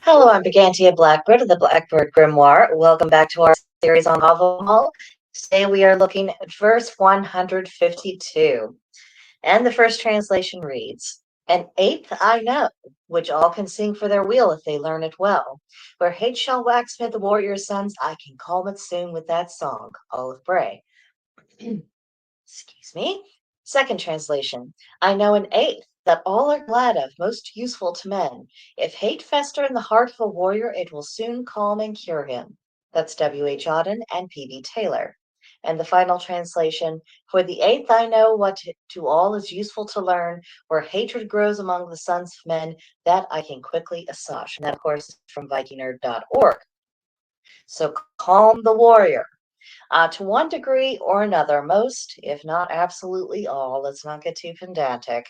Hello, I'm Brigantia Blackbird of the Blackbird Grimoire. Welcome back to our series on Havamal. Today we are looking at verse 152. And the first translation reads, An eighth I know, which all can sing for their weal if they learn it well. Where hate shall wax mid the warrior's sons, I can calm it soon with that song, Olive Bray. Excuse me. Second translation. I know an eighth that all are glad of, most useful to men. If hate fester in the heart of a warrior, it will soon calm and cure him. That's W.H. Auden and P.B. Taylor. And the final translation, for the eighth I know what to all is useful to learn, where hatred grows among the sons of men, that I can quickly assuage. And that, of course, is from VikingNerd.org. So calm the warrior. To one degree or another, most, if not absolutely all, let's not get too pedantic,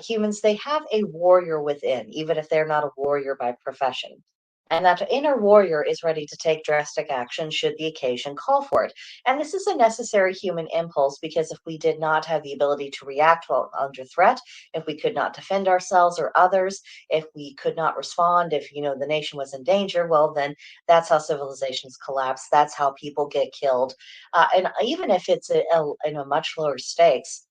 humans, they have a warrior within, even if they're not a warrior by profession. And that inner warrior is ready to take drastic action should the occasion call for it. And this is a necessary human impulse because if we did not have the ability to react while under threat, if we could not defend ourselves or others, if we could not respond, if the nation was in danger, well then that's how civilizations collapse. That's how people get killed. And even if it's in a much lower stakes,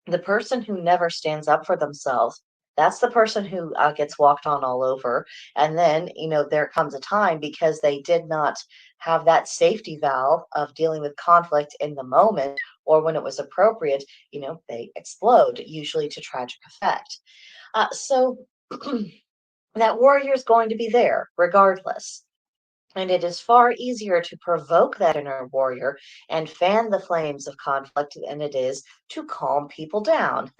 the person who never stands up for themselves, that's the person who gets walked on all over. And then, there comes a time because they did not have that safety valve of dealing with conflict in the moment or when it was appropriate, they explode, usually to tragic effect. So that warrior is going to be there regardless. And it is far easier to provoke that inner warrior and fan the flames of conflict than it is to calm people down,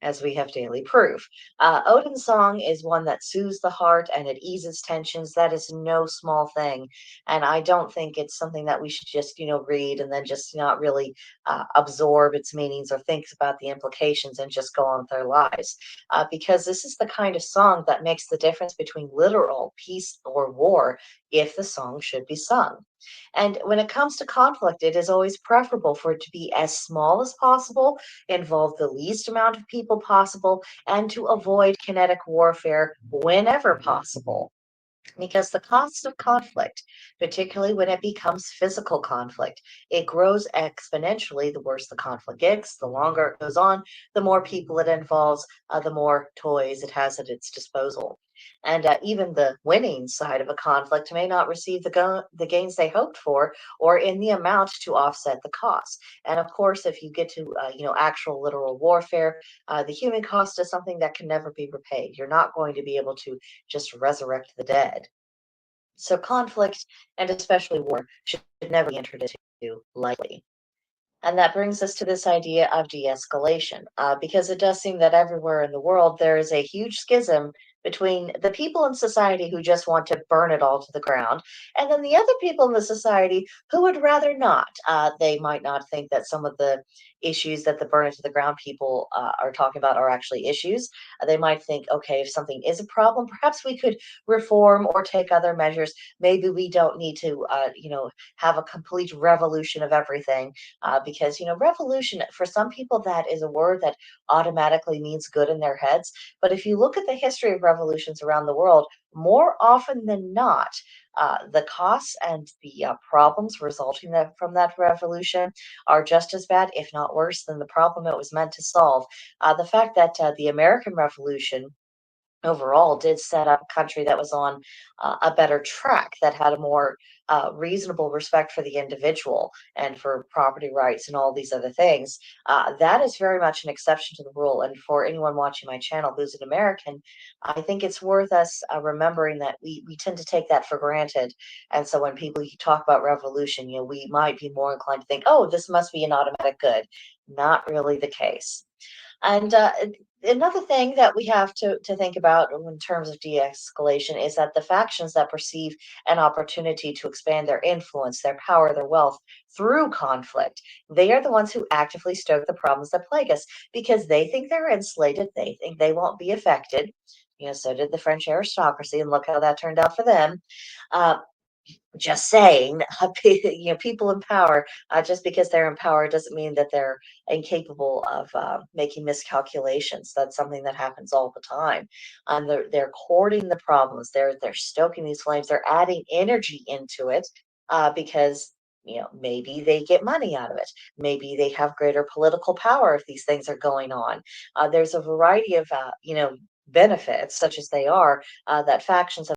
as we have daily proof. Odin's song is one that soothes the heart and it eases tensions. That is no small thing. And I don't think it's something that we should just, read and then just not really absorb its meanings or think about the implications and just go on with their lives. Because this is the kind of song that makes the difference between literal peace or war if the song should be sung. And when it comes to conflict, it is always preferable for it to be as small as possible, involve the least amount of people possible, and to avoid kinetic warfare whenever possible. Because the cost of conflict, particularly when it becomes physical conflict, it grows exponentially. The worse the conflict gets, the longer it goes on, the more people it involves, the more toys it has at its disposal. And even the winning side of a conflict may not receive the gains they hoped for or in the amount to offset the cost. And of course, if you get to, actual literal warfare, the human cost is something that can never be repaid. You're not going to be able to just resurrect the dead. So conflict, and especially war, should never be entered into lightly. And that brings us to this idea of de escalation, because it does seem that everywhere in the world there is a huge schism between the people in society who just want to burn it all to the ground, and then the other people in the society who would rather not. They might not think that some of the issues that the burn it to the ground people are talking about are actually issues. They might think, okay, if something is a problem, perhaps we could reform or take other measures. Maybe we don't need to, have a complete revolution of everything because revolution for some people that is a word that automatically means good in their heads, but if you look at the history of revolutions around the world, more often than not, the costs and the problems resulting from that revolution are just as bad, if not worse, than the problem it was meant to solve. The fact that the American Revolution overall did set up a country that was on a better track, that had a more reasonable respect for the individual and for property rights and all these other things. That is very much an exception to the rule. And for anyone watching my channel who's an American, I think it's worth us remembering that we tend to take that for granted. And so when people talk about revolution, we might be more inclined to think, oh, this must be an automatic good. Not really the case. And another thing that we have to think about in terms of de escalation is that the factions that perceive an opportunity to expand their influence, their power, their wealth through conflict, they are the ones who actively stoke the problems that plague us because they think they're insulated, they think they won't be affected. So did the French aristocracy, and look how that turned out for them. Uh, Just saying, people in power, just because they're in power doesn't mean that they're incapable of making miscalculations. That's something that happens all the time. They're courting the problems. They're stoking these flames. They're adding energy into it because maybe they get money out of it. Maybe they have greater political power if these things are going on. There's a variety of benefits, such as they are, that factions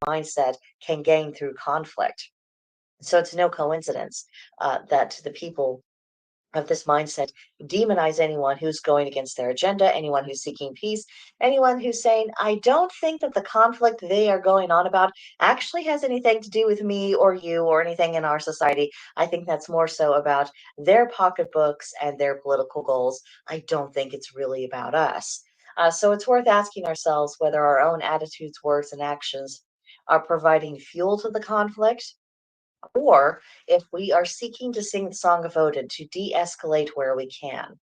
mindset can gain through conflict. So it's no coincidence that the people of this mindset demonize anyone who's going against their agenda, anyone who's seeking peace, anyone who's saying, I don't think that the conflict they are going on about actually has anything to do with me or you or anything in our society. I think that's more so about their pocketbooks and their political goals. I don't think it's really about us. So it's worth asking ourselves whether our own attitudes, words, and actions are providing fuel to the conflict, or if we are seeking to sing the Song of Odin to de escalate where we can,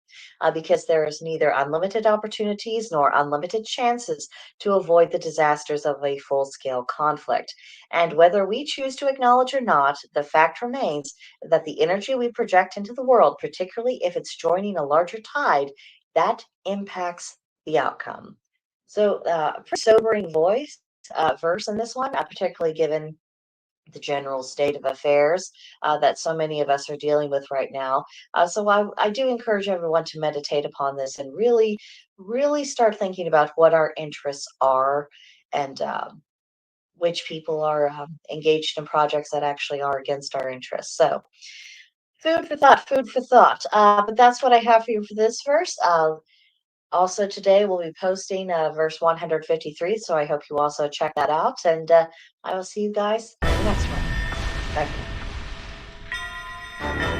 because there is neither unlimited opportunities nor unlimited chances to avoid the disasters of a full scale conflict. And whether we choose to acknowledge or not, the fact remains that the energy we project into the world, particularly if it's joining a larger tide, that impacts the outcome. So, pretty sobering verse in this one, particularly given the general state of affairs that so many of us are dealing with right now. So I do encourage everyone to meditate upon this and really, really start thinking about what our interests are and which people are engaged in projects that actually are against our interests. So food for thought, food for thought. But that's what I have for you for this verse. Also today we'll be posting verse 153, so I hope you also check that out, and I will see you guys in the next one. Bye.